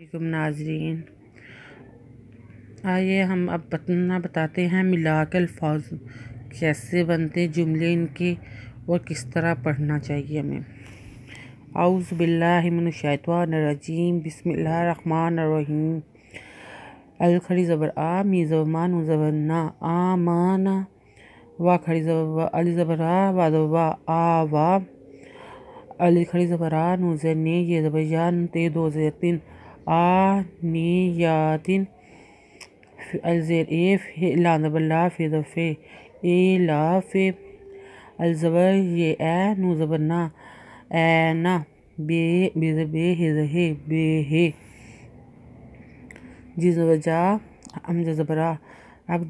علیکم ناظرین، آئیے ہم اب بتاتے ہیں ملا کے الفاظ کیسے بنتے جملے ان کے اور کس طرح پڑھنا چاہیے ہمیں۔ اعوذ باللہ من الشیطان الرجیم، بسم اللہ الرحمن الرحیم۔ الکھڑی زبر آ، می زبر ما، نون زبر نا، آمانا۔ وا کھڑی زبر علی زبر آ، وا زبر وا، آوا۔ علی کھڑی زبر آ، نون زبر نے، یہ زبر یا، تے دو زبر تین، آنیاتن۔ الزیر اے، لام زبر لا، فے زبر فے، اے لا فے۔ الزبر یہ اے، نون زبر نا، اینا۔ بے زبر بے، ہے زبر ہے، بے ہے۔ جی زبر جا، حمزہ زبر آ۔ اب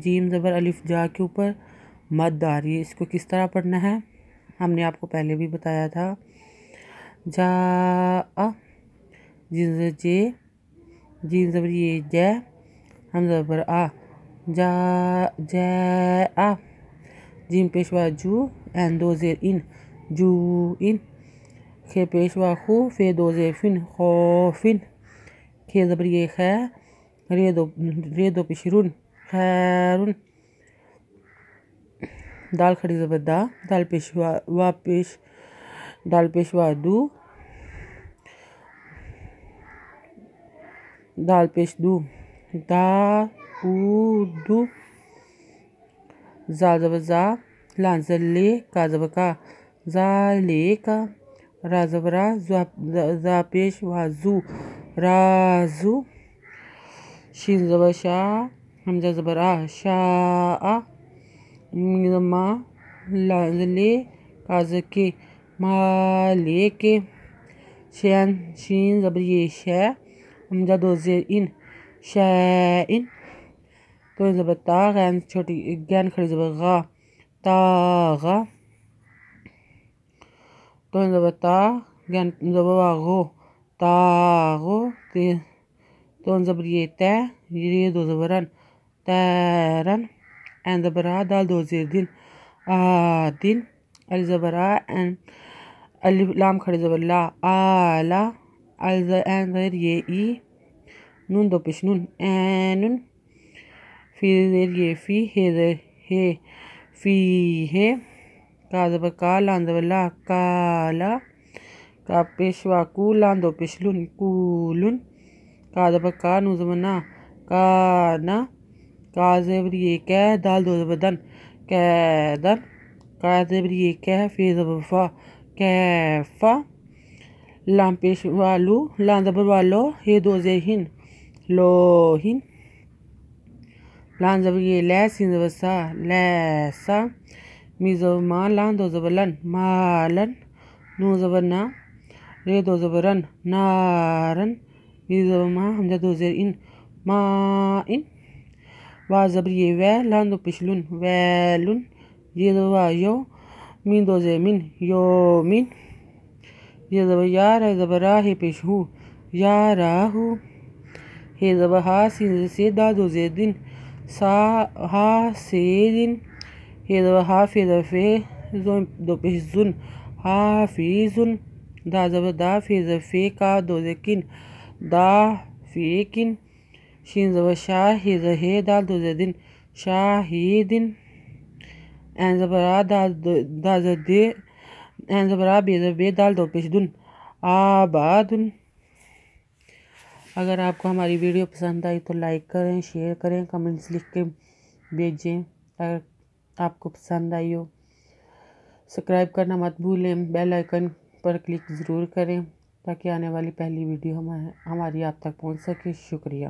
جیم زبر الف جا کے اوپر مد آ رہی ہے، اس کو کس طرح پڑھنا ہے ہم نے آپ کو پہلے بھی بتایا تھا۔ جا آ، جیم زبر جے، جیم زبر یہ جے، حمزہ زبر آ، جا جے آ۔ جیم پیشوا جو، این دو زیر ان، جو ان۔ خے پیشوا خو، فے دو زیر فن، خوفن۔ کھے زبر یہ خے، رے دو پیش رن، خیرن۔ دال کھڑی زبر دا، دال پیشوا دو، دال پیش دو، دا او دو۔ زال زبر زا، لام زبر لے، کا زبر کا، زا لے کا۔ را زبر آ، زا پیش وا زو، رازو۔ شین زبر شا، حمزہ زبر آ، شاء۔ میم زبر ما، لام زبر لے، کا زبر کے، مالے کے۔ شین زبر یہ شے، حمزہ دو زیر ان، شیئن۔ تو زبر تا، غین کھڑی زبر غا، تاغا۔ تو زبر تا، غین زبر وا غو، تاغو۔ تو زبر یہ تے، یہ دو زبرن، تیرن۔ این زبر آ، دال دو زیر دن، آدن۔ علی زبر آ، لام کھڑی زبر لا، آلا۔ این زبر یہ ای، نون دو پیش نون، اینن۔ فی زبر یہ فی، ہے زبر ہے، فی ہے۔ کا زبر کا، لام زبر لا، کالا۔ کا پیشوا کو، لام دو پیش لن، کولن۔ کا زبر کا، نون زبر نا، کانا۔ کا زبر یہ کہ، دال دو زبر دن، کیدن۔ کا زبر یہ کہ، فے زبر فا، کیفا۔ لام پیشوا لو، لام زبر والو، ہے دو زیر ہن، لوہن۔ لام زبر یہ لے، سین زبر سا، لیسا۔ می زبر ما، لام دو زبر لن، مالن۔ نون زبر نا، رے دو زبر رن، نارن۔ می زبر ما، حمزہ دو زیر ان، مائن۔ وا زبر یہ وے، لام دو پیش لن، ویلن۔ یہ زبر وا یو، مین دو زیر من، یومن۔ یہ زبر یا، را زبر را، ہے پیش ہو، یا راہو۔ ہے زبر ہا، سین زبر سے، دال دو زیر دن، ہا سیدن۔ ہے زبر ہا، فے زبر فے، زون دو پیش زن، حافظن۔ دا زبر دا، فے زبر فے، کا دو زیر کن، دا فیکن۔ شین زبر شا، ہے زبر ہے، دال دو زیر دن، شاہدن۔ این زبر آ، دا زبر دے، این زبر آ، بے زبر بے، دال دو پیش دن، آبادن۔ اگر آپ کو ہماری ویڈیو پسند آئی تو لائک کریں، شیئر کریں، کمنٹس لکھ کے بھیجیں۔ اگر آپ کو پسند آئی ہو سبسکرائب کرنا مت بھولیں، بیل آئیکن پر کلک ضرور کریں تاکہ آنے والی پہلی ویڈیو ہماری آپ تک پہنچ سکے۔ شکریہ۔